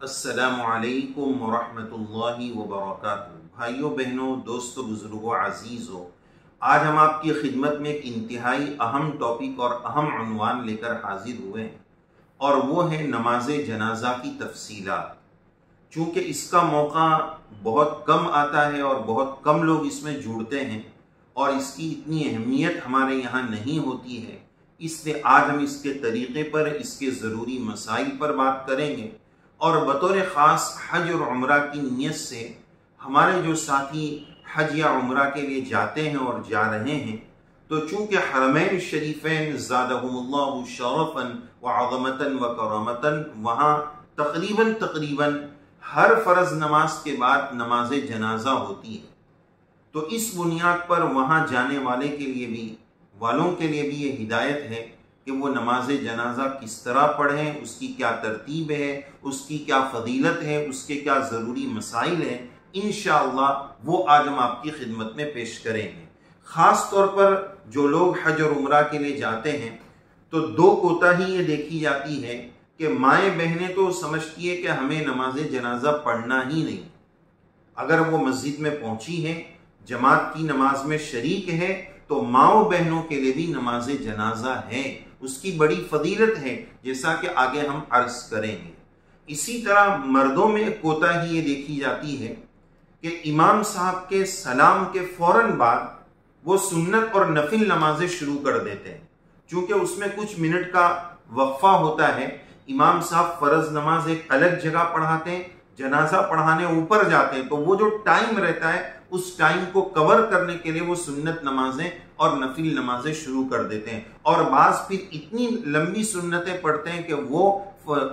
السلام علیکم ورحمۃ اللہ وبرکاتہ۔ بھائیوں بہنوں، دوستوں، بزرگوں، عزیزوں، آج ہم آپ کی خدمت میں ایک انتہائی اہم ٹاپک اور اہم عنوان لے کر حاضر ہوئے ہیں، اور وہ ہے نماز جنازہ کی تفصیلات۔ چونکہ اس کا موقع بہت کم آتا ہے اور بہت کم لوگ اس میں جڑتے ہیں، اور اس کی اتنی اہمیت ہمارے یہاں نہیں ہوتی ہے، اس لیے آج ہم اس کے طریقے پر، اس کے ضروری مسائل پر بات کریں گے، اور بطور خاص حج اور عمرہ کی نیت سے ہمارے جو ساتھی حج یا عمرہ کے لیے جاتے ہیں اور جا رہے ہیں، تو چونکہ حرمین شریفین زادہم اللہ شرفاً وعظمتاً وکرامتاً وہاں تقریباً ہر فرض نماز کے بعد نماز جنازہ ہوتی ہے، تو اس بنیاد پر وہاں جانے والوں کے لیے بھی یہ ہدایت ہے کہ وہ نماز جنازہ کس طرح پڑھیں، اس کی کیا ترتیب ہے، اس کی کیا فضیلت ہے، اس کے کیا ضروری مسائل ہیں، انشاءاللہ وہ آج ہم آپ کی خدمت میں پیش کریں گے۔ خاص طور پر جو لوگ حج اور عمرہ کے لیے جاتے ہیں، تو دو کوتاہی یہ دیکھی جاتی ہے کہ مائیں بہنیں تو سمجھتی ہے کہ ہمیں نماز جنازہ پڑھنا ہی نہیں، اگر وہ مسجد میں پہنچی ہے، جماعت کی نماز میں شریک ہے، تو ماؤں بہنوں کے لیے بھی نماز جنازہ ہے، اس کی بڑی فضیلت ہے، جیسا کہ آگے ہم عرض کریں گے۔ اسی طرح مردوں میں کوتاہی یہ دیکھی جاتی ہے کہ امام صاحب کے سلام کے فوراً بعد وہ سنت اور نفل نمازیں شروع کر دیتے ہیں، چونکہ اس میں کچھ منٹ کا وقفہ ہوتا ہے۔ امام صاحب فرض نماز ایک الگ جگہ پڑھاتے ہیں، جنازہ پڑھانے اوپر جاتے ہیں، تو وہ جو ٹائم رہتا ہے اس ٹائم کو کور کرنے کے لیے وہ سنت نمازیں اور نفل نمازیں شروع کر دیتے ہیں، اور بعض پھر اتنی لمبی سنتیں پڑھتے ہیں کہ وہ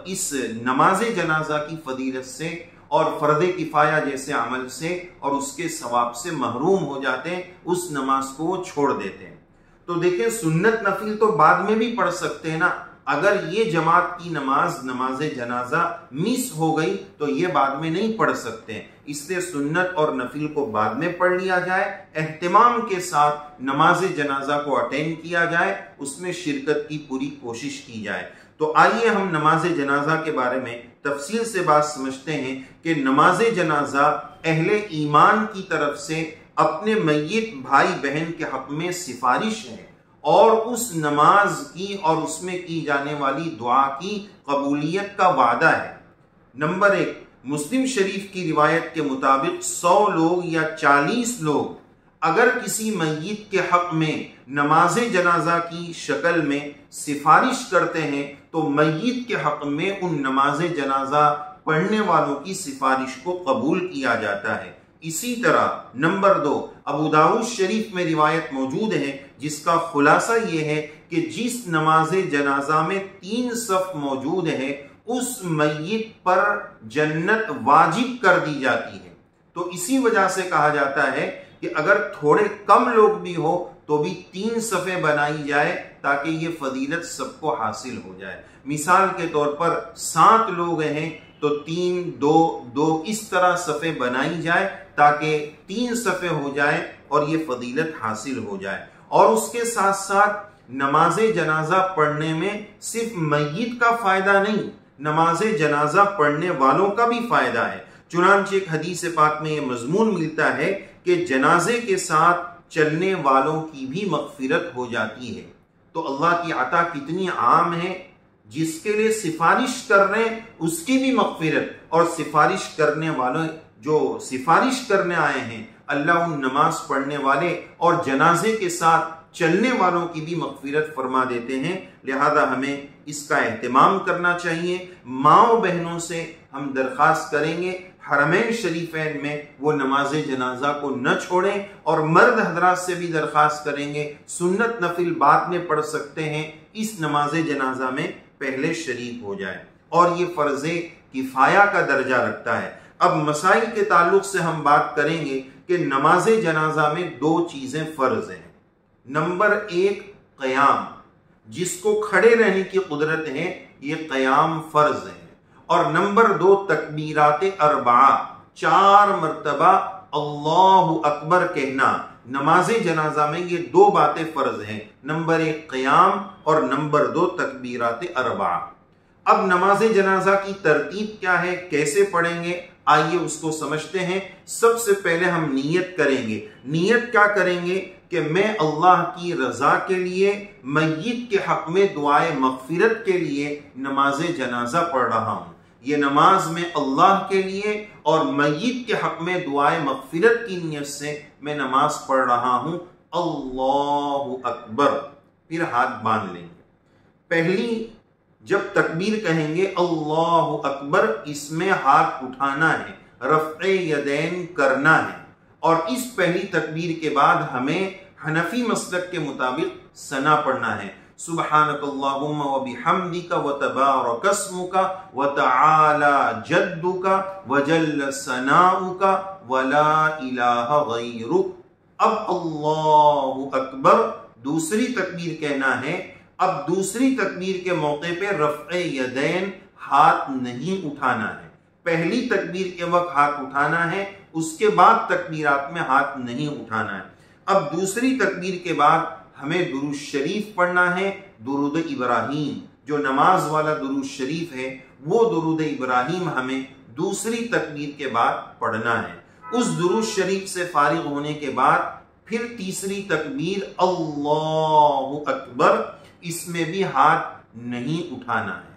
اس نماز جنازہ کی فضیلت سے اور فرض کفایہ جیسے عمل سے اور اس کے ثواب سے محروم ہو جاتے ہیں، اس نماز کو وہ چھوڑ دیتے ہیں۔ تو دیکھیں، سنت نفل تو بعد میں بھی پڑھ سکتے ہیں نا، اگر یہ جماعت کی نماز جنازہ مس ہو گئی تو یہ بعد میں نہیں پڑھ سکتے ہیں، اس لیے سنت اور نفل کو بعد میں پڑھ لیا جائے، اہتمام کے ساتھ نماز جنازہ کو اٹینڈ کیا جائے، اس میں شرکت کی پوری کوشش کی جائے۔ تو آئیے ہم نماز جنازہ کے بارے میں تفصیل سے بات سمجھتے ہیں کہ نماز جنازہ اہل ایمان کی طرف سے اپنے میت بھائی بہن کے حق میں سفارش ہے، اور اس نماز کی اور اس میں کی جانے والی دعا کی قبولیت کا وعدہ ہے۔ نمبر 1، مسلم شریف کی روایت کے مطابق 100 لوگ یا 40 لوگ اگر کسی میت کے حق میں نماز جنازہ کی شکل میں سفارش کرتے ہیں تو میت کے حق میں ان نماز جنازہ پڑھنے والوں کی سفارش کو قبول کیا جاتا ہے۔ اسی طرح نمبر 2، ابو داؤد شریف میں روایت موجود ہے جس کا خلاصہ یہ ہے کہ جس نماز جنازہ میں 3 صف موجود ہے اس میت پر جنت واجب کر دی جاتی ہے۔ تو اسی وجہ سے کہا جاتا ہے کہ اگر تھوڑے کم لوگ بھی ہو تو بھی 3 صفیں بنائی جائے تاکہ یہ فضیلت سب کو حاصل ہو جائے۔ مثال کے طور پر 7 لوگ ہیں تو 3 2 2 اس طرح صفیں بنائی جائے تاکہ 3 صفیں ہو جائے اور یہ فضیلت حاصل ہو جائے۔ اور اس کے ساتھ ساتھ نماز جنازہ پڑھنے میں صرف میت کا فائدہ نہیں، نماز جنازہ پڑھنے والوں کا بھی فائدہ ہے۔ چنانچہ ایک حدیث پاک میں یہ مضمون ملتا ہے کہ جنازے کے ساتھ چلنے والوں کی بھی مغفرت ہو جاتی ہے۔ تو اللہ کی عطا کتنی عام ہے، جس کے لیے سفارش کر رہے ہیں اس کی بھی مغفرت، اور سفارش کرنے والوں جو سفارش کرنے آئے ہیں اللہ ان نماز پڑھنے والے اور جنازے کے ساتھ چلنے والوں کی بھی مغفرت فرما دیتے ہیں۔ لہذا ہمیں اس کا اہتمام کرنا چاہیے۔ ماؤں بہنوں سے ہم درخواست کریں گے حرمین شریفین میں وہ نماز جنازہ کو نہ چھوڑیں، اور مرد حضرات سے بھی درخواست کریں گے سنت نفل بعد میں پڑھ سکتے ہیں، اس نماز جنازہ میں پہلے شریک ہو جائے، اور یہ فرض کفایہ کا درجہ رکھتا ہے۔ اب مسائل کے تعلق سے ہم بات کریں گے کہ نماز جنازہ میں 2 چیزیں فرض ہیں۔ نمبر 1، قیام، جس کو کھڑے رہنے کی قدرت ہے یہ قیام فرض ہے، اور نمبر 2، تکبیرات 4 4 مرتبہ اللہ اکبر کہنا۔ نماز جنازہ میں یہ 2 باتیں فرض ہیں، نمبر 1 قیام اور نمبر 2 تکبیرات 4۔ اب نماز جنازہ کی ترتیب کیا ہے، کیسے پڑھیں گے، آئیے اس کو سمجھتے ہیں۔ سب سے پہلے ہم نیت کریں گے۔ نیت کیا کریں گے کہ میں اللہ کی رضا کے لیے میت کے حق میں دعائے مغفرت کے لیے نماز جنازہ پڑھ رہا ہوں۔ یہ نماز میں اللہ کے لیے اور میت کے حق میں دعائے مغفرت کی نیت سے میں نماز پڑھ رہا ہوں۔ اللہ اکبر، پھر ہاتھ باندھ لیں گے۔ پہلی جب تکبیر کہیں گے اللہ اکبر، اس میں ہاتھ اٹھانا ہے، رفع یدین کرنا ہے، اور اس پہلی تکبیر کے بعد ہمیں حنفی مسلک کے مطابق ثنا پڑھنا ہے۔ سبحانک اللہم و بحمدک و تبارک اسمک و تعالی جدک و جل ثناؤک و لا الہ غیرک۔ اب اللہ اکبر دوسری تکبیر کہنا ہے۔ اب دوسری تکبیر کے موقع پہ رفع یدین، ہاتھ نہیں اٹھانا ہے۔ پہلی تکبیر کے وقت ہاتھ اٹھانا ہے، اس کے بعد تکبیرات میں ہاتھ نہیں اٹھانا ہے۔ اب دوسری تکبیر کے بعد ہمیں درود شریف پڑھنا ہے، درود ابراہیم، جو نماز والا درود شریف ہے وہ درود ابراہیم ہمیں دوسری تکبیر کے بعد پڑھنا ہے۔ اس درود شریف سے فارغ ہونے کے بعد پھر تیسری تکبیر اللہ اکبر، اس میں بھی ہاتھ نہیں اٹھانا ہے۔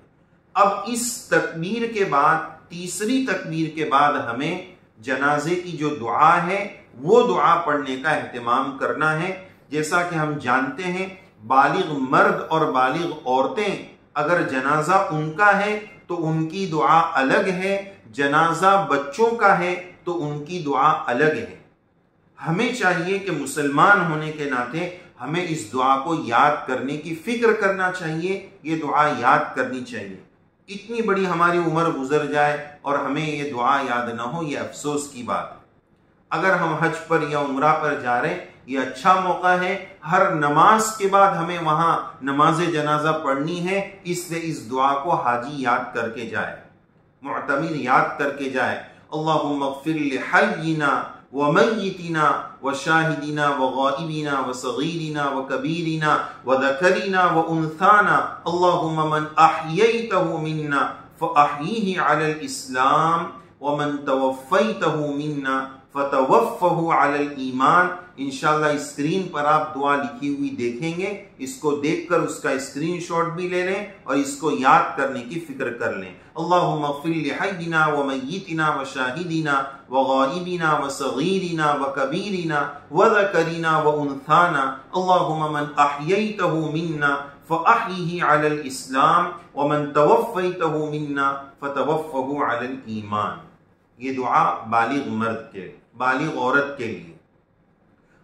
اب اس تکبیر کے بعد، تیسری تکبیر کے بعد ہمیں جنازے کی جو دعا ہے وہ دعا پڑھنے کا اہتمام کرنا ہے۔ جیسا کہ ہم جانتے ہیں بالغ مرد اور بالغ عورتیں اگر جنازہ ان کا ہے تو ان کی دعا الگ ہے، جنازہ بچوں کا ہے تو ان کی دعا الگ ہے۔ ہمیں چاہیے کہ مسلمان ہونے کے ناطے ہمیں اس دعا کو یاد کرنے کی فکر کرنا چاہیے، یہ دعا یاد کرنی چاہیے۔ اتنی بڑی ہماری عمر گزر جائے اور ہمیں یہ دعا یاد نہ ہو، یہ افسوس کی بات ہے۔ اگر ہم حج پر یا عمرہ پر جا رہے ہیں، یہ اچھا موقع ہے، ہر نماز کے بعد ہمیں وہاں نماز جنازہ پڑھنی ہے، اس لیے اس دعا کو حاجی یاد کر کے جائے، معتمر یاد کر کے جائے۔ اللہم اغفر لحینا ومیتنا وشاہدنا وغائبنا وصغیرنا وکبیرنا وذکرنا وانثانا اللہم من احییتہ منا فاحیہ علی الاسلام ومن توفیتہ منا فتوفہ علی الایمان۔ انشاءاللہ اسکرین پر آپ دعا لکھی ہوئی دیکھیں گے، اس کو دیکھ کر اس کا اسکرین شاٹ بھی لے لیں اور اس کو یاد کرنے کی فکر کر لیں۔ اللہم اغفر لحینا ومیتنا وشاہدنا وغائبنا وصغیرنا وکبیرنا وذکرنا وانثانا اللہم من احییتہ منا فاحیہ علی الاسلام ومن توفیتہ منا فتوفہ علی الایمان۔ یہ دعا بالغ مرد کے، بالغ عورت کے لیے۔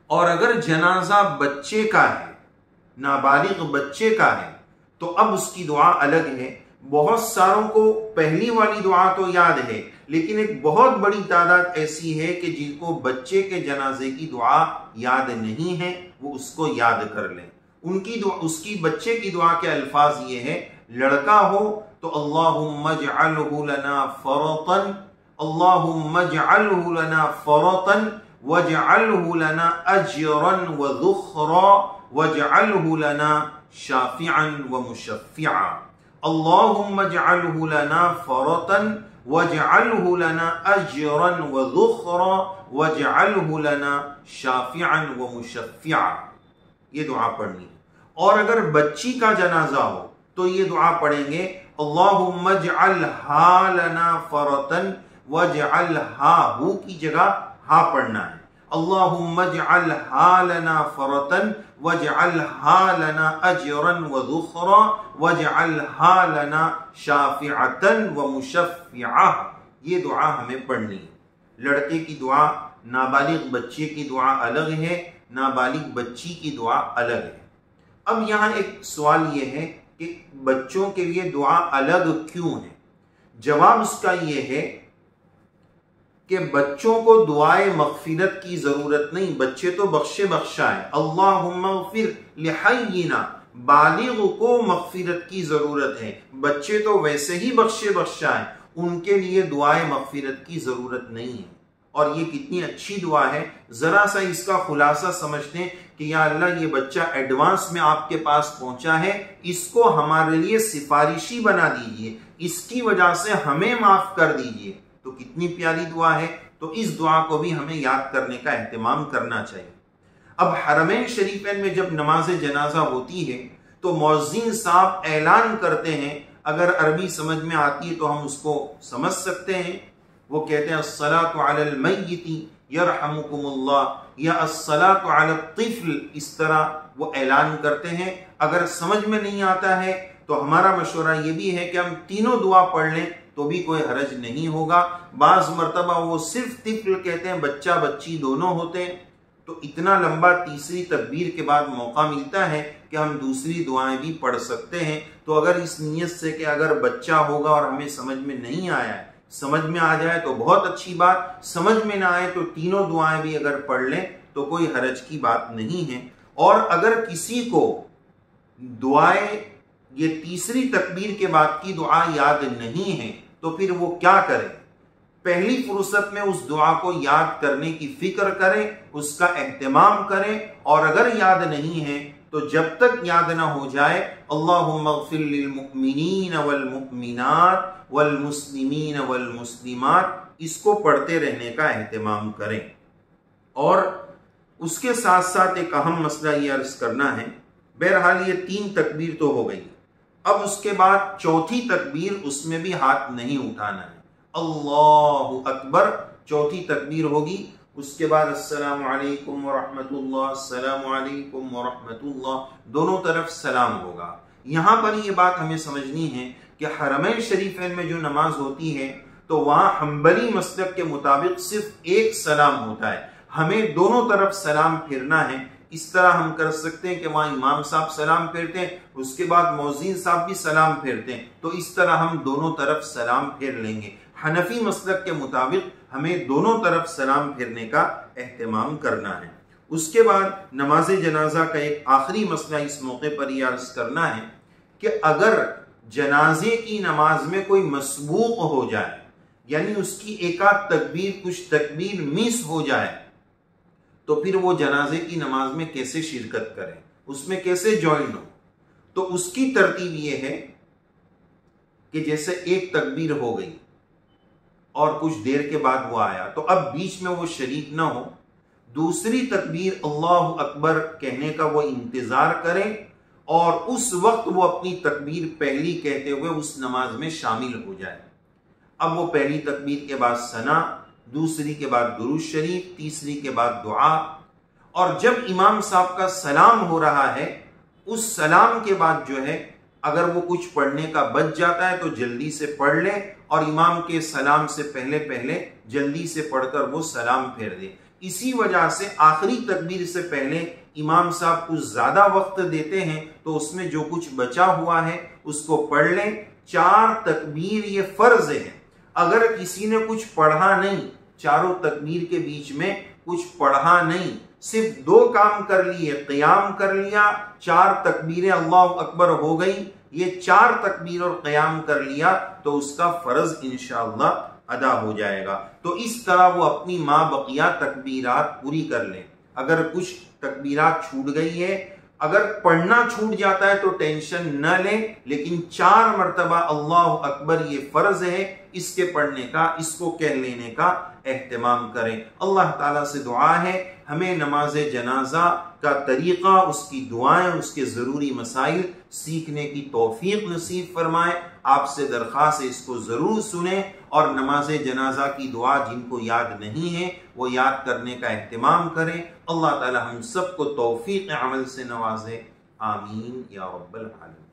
اور اگر جنازہ بچے کا ہے، نابالغ بچے کا ہے، تو اب اس کی دعا الگ ہے۔ بہت ساروں کو پہلی والی دعا تو یاد ہے، لیکن ایک بہت بڑی تعداد ایسی ہے کہ جن کو بچے کے جنازے کی دعا یاد نہیں ہے، وہ اس کو یاد کر لیں۔ ان کی دعا، اس کی بچے کی دعا کے الفاظ یہ ہے، لڑکا ہو تو اللہم اجعلہ لنا فرطا، اللہم اجعلہ لنا فرطا وَاجْعَلْهُ لَنَا أَجْرًا وَذُخْرًا وَاجْعَلْهُ لَنَا شَافِعًا وَمُشَفِّعًا۔ اللہم اجعلہ لنا فرطا واجعلہ لنا أَجْرًا وَذُخْرًا وَاجْعَلْهُ لَنَا شَافِعًا وَمُشَفِّعًا۔ یہ دعا پڑھنی۔ اور اگر بچی کا جنازہ ہو تو یہ دعا پڑھیں گے، اللہم اجعلہا لنا فرطا واجعلہا، ہو کی جگہ ہا پڑھنا ہے۔ اللہم اجعلہا لنا فرطا واجعلہا لنا اجرا وذخرا واجعلہا لنا شافعتا ومشفعا۔ یہ دعا ہمیں پڑھنی ہے۔ لڑکے کی دعا، نابالغ بچے کی دعا الگ ہے، نابالغ بچی کی دعا الگ ہے۔ اب یہاں ایک سوال یہ ہے کہ بچوں کے لیے دعا الگ کیوں ہے؟ جواب اس کا یہ ہے کہ بچوں کو دعائے مغفرت کی ضرورت نہیں، بچے تو بخشے بخشا ہے۔ اللہم اغفر لحینا، بالغ کو مغفرت کی ضرورت ہے، بچے تو ویسے ہی بخشے بخشا ہے، ان کے لیے دعائے مغفرت کی ضرورت نہیں ہے۔ اور یہ کتنی اچھی دعا ہے. ذرا سا اس کا خلاصہ سمجھتے ہیں کہ یا اللہ یہ بچہ ایڈوانس میں آپ کے پاس پہنچا ہے، اس کو ہمارے لیے سفارشی بنا دیجئے، اس کی وجہ سے ہمیں معاف کر دیجئے. تو کتنی پیاری دعا ہے. تو اس دعا کو بھی ہمیں یاد کرنے کا اہتمام کرنا چاہیے. اب حرمین شریفین میں جب نماز جنازہ ہوتی ہے تو مؤذن صاحب اعلان کرتے ہیں. اگر عربی سمجھ میں آتی ہے تو ہم اس کو سمجھ سکتے ہیں. وہ کہتے ہیں الصلاۃ علی المیت یرحمکم اللہ یا الصلاۃ علی الطفل، اس طرح وہ اعلان کرتے ہیں. اگر سمجھ میں نہیں آتا ہے تو ہمارا مشورہ یہ بھی ہے کہ ہم تینوں دعا پڑھ لیں تو بھی کوئی حرج نہیں ہوگا. بعض مرتبہ وہ صرف طفل کہتے ہیں، بچہ بچی دونوں ہوتے ہیں، تو اتنا لمبا تیسری تکبیر کے بعد موقع ملتا ہے کہ ہم دوسری دعائیں بھی پڑھ سکتے ہیں. تو اگر اس نیت سے کہ اگر بچہ ہوگا اور ہمیں سمجھ میں نہیں آیا ہے، سمجھ میں آ جائے تو بہت اچھی بات، سمجھ میں نہ آئے تو تینوں دعائیں بھی اگر پڑھ لیں تو کوئی حرج کی بات نہیں ہے. اور اگر کسی کو دعائیں یہ تیسری تکبیر کے بعد کی دعا یاد نہیں ہے تو پھر وہ کیا کرے؟ پہلی فرصت میں اس دعا کو یاد کرنے کی فکر کریں، اس کا اہتمام کریں. اور اگر یاد نہیں ہے تو جب تک یاد نہ ہو جائے اللہم اغفر للمؤمنین والمؤمنات والمسلمین والمسلمات، اس کو پڑھتے رہنے کا اہتمام کریں. اور اس کے ساتھ ساتھ ایک اہم مسئلہ یہ عرض کرنا ہے. بہرحال یہ 3 تکبیر تو ہو گئی. اب اس کے بعد چوتھی تکبیر، اس میں بھی ہاتھ نہیں اٹھانا ہے. اللہ اکبر چوتھی تکبیر ہوگی. اس کے بعد السلام علیکم ورحمۃ اللہ، السلام علیکم ورحمۃ اللہ، دونوں طرف سلام ہوگا. یہاں پر یہ بات ہمیں سمجھنی ہے کہ حرمین شریفین میں جو نماز ہوتی ہے تو وہاں حنبلی مسلک کے مطابق صرف ایک سلام ہوتا ہے. ہمیں دونوں طرف سلام پھیرنا ہے. اس طرح ہم کر سکتے ہیں کہ وہاں امام صاحب سلام پھیرتے ہیں، اس کے بعد مؤذن صاحب بھی سلام پھیرتے ہیں، تو اس طرح ہم دونوں طرف سلام پھیر لیں گے. حنفی مسلک کے مطابق ہمیں دونوں طرف سلام پھیرنے کا اہتمام کرنا ہے. اس کے بعد نماز جنازہ کا ایک آخری مسئلہ اس موقع پر یہ عرض کرنا ہے کہ اگر جنازے کی نماز میں کوئی مسبوق ہو جائے، یعنی اس کی ایک آدھ تکبیر، کچھ تکبیر مس ہو جائے، تو پھر وہ جنازے کی نماز میں کیسے شرکت کرے، اس میں کیسے جوائن ہو. تو اس کی ترتیب یہ ہے کہ جیسے ایک تکبیر ہو گئی اور کچھ دیر کے بعد وہ آیا تو اب بیچ میں وہ شریک نہ ہو. دوسری تکبیر اللہ اکبر کہنے کا وہ انتظار کریں اور اس وقت وہ اپنی تکبیر پہلی کہتے ہوئے اس نماز میں شامل ہو جائے. اب وہ پہلی تکبیر کے بعد ثنا، دوسری کے بعد درود شریف، تیسری کے بعد دعا. اور جب امام صاحب کا سلام ہو رہا ہے، اس سلام کے بعد جو ہے اگر وہ کچھ پڑھنے کا بچ جاتا ہے تو جلدی سے پڑھ لے اور امام کے سلام سے پہلے جلدی سے پڑھ کر وہ سلام پھیر دے. اسی وجہ سے آخری تکبیر سے پہلے امام صاحب کچھ زیادہ وقت دیتے ہیں تو اس میں جو کچھ بچا ہوا ہے اس کو پڑھ لیں. 4 تکبیر یہ فرض ہے. اگر کسی نے کچھ پڑھا نہیں، چاروں تکبیر کے بیچ میں کچھ پڑھا نہیں، صرف 2 کام کر لیے، قیام کر لیا، 4 تکبیریں اللہ اکبر ہو گئی، یہ 4 تکبیر اور قیام کر لیا تو اس کا فرض انشاءاللہ ادا ہو جائے گا. تو اس طرح وہ اپنی ما بقیہ تکبیرات پوری کر لیں. اگر کچھ تکبیرات چھوٹ گئی ہے، اگر پڑھنا چھوٹ جاتا ہے تو ٹینشن نہ لیں، لیکن 4 مرتبہ اللہ اکبر یہ فرض ہے، اس کے پڑھنے کا، اس کو کہہ لینے کا اہتمام کریں. اللہ تعالیٰ سے دعا ہے ہمیں نماز جنازہ کا طریقہ، اس کی دعائیں، اس کے ضروری مسائل سیکھنے کی توفیق نصیب فرمائے. آپ سے درخواست ہے اس کو ضرور سنیں اور نماز جنازہ کی دعا جن کو یاد نہیں ہے وہ یاد کرنے کا اہتمام کریں. اللہ تعالی ہم سب کو توفیق عمل سے نوازے. آمین یا رب العالمین.